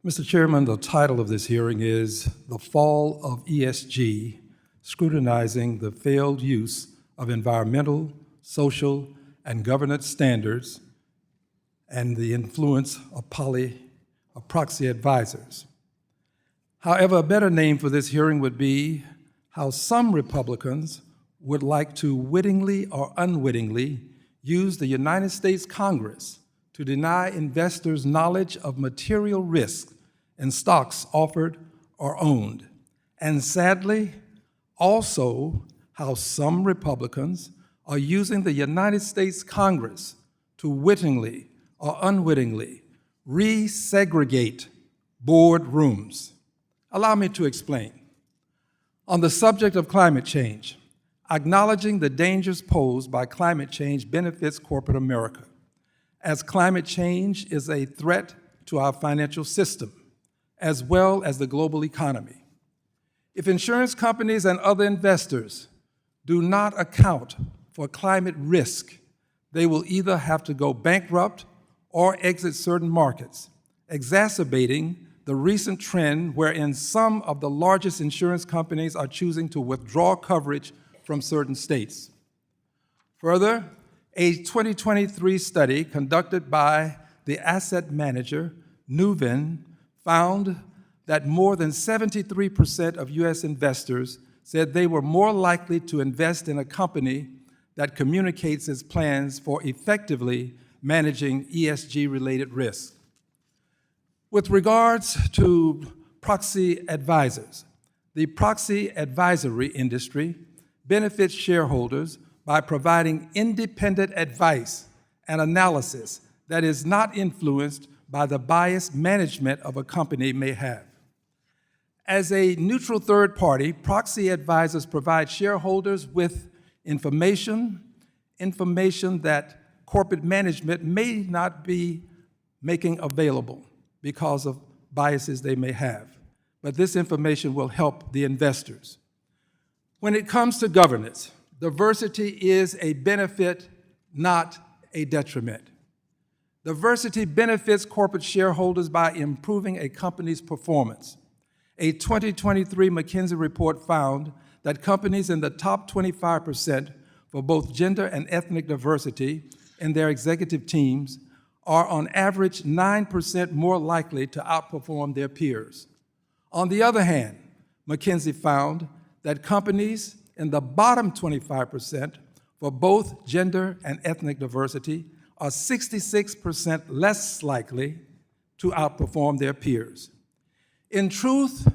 Mr. Chairman, the title of this hearing is The Fall of ESG, Scrutinizing the Failed Use of Environmental, Social, and Governance Standards and the Influence of Proxy Advisors. However, a better name for this hearing would be how some Republicans would like to wittingly or unwittingly use the United States Congress to deny investors knowledge of material risks in stocks offered or owned. And sadly, also how some Republicans are using the United States Congress to wittingly or unwittingly resegregate boardrooms. Allow me to explain. On the subject of climate change, acknowledging the dangers posed by climate change benefits corporate America, as climate change is a threat to our financial system, as well as the global economy. If insurance companies and other investors do not account for climate risk, they will either have to go bankrupt or exit certain markets, exacerbating the recent trend wherein some of the largest insurance companies are choosing to withdraw coverage from certain states. Further, a 2023 study conducted by the asset manager Nuveen found that more than 73% of U.S. investors said they were more likely to invest in a company that communicates its plans for effectively managing ESG-related risks. With regards to proxy advisors, the proxy advisory industry benefits shareholders by providing independent advice and analysis that is not influenced by the biased management of a company may have. As a neutral third party, proxy advisors provide shareholders with information that corporate management may not be making available because of biases they may have. But this information will help the investors. When it comes to governance, diversity is a benefit, not a detriment. Diversity benefits corporate shareholders by improving a company's performance. A 2023 McKinsey report found that companies in the top 25% for both gender and ethnic diversity in their executive teams are on average 9% more likely to outperform their peers. On the other hand, McKinsey found that companies in the bottom 25% for both gender and ethnic diversity are 66% less likely to outperform their peers. In truth,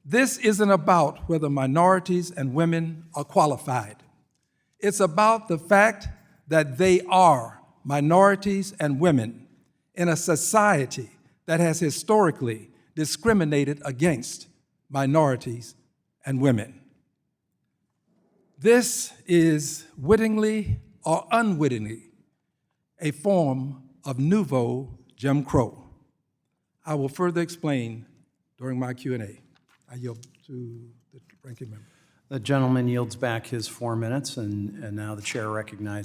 this isn't about whether minorities and women are qualified. It's about the fact that they are minorities and women in a society that has historically discriminated against minorities and women. This is wittingly or unwittingly a form of nouveau Jim Crow. I will further explain during my Q&A. I yield to the ranking member. The gentleman yields back his 4 minutes, and now the chair recognizes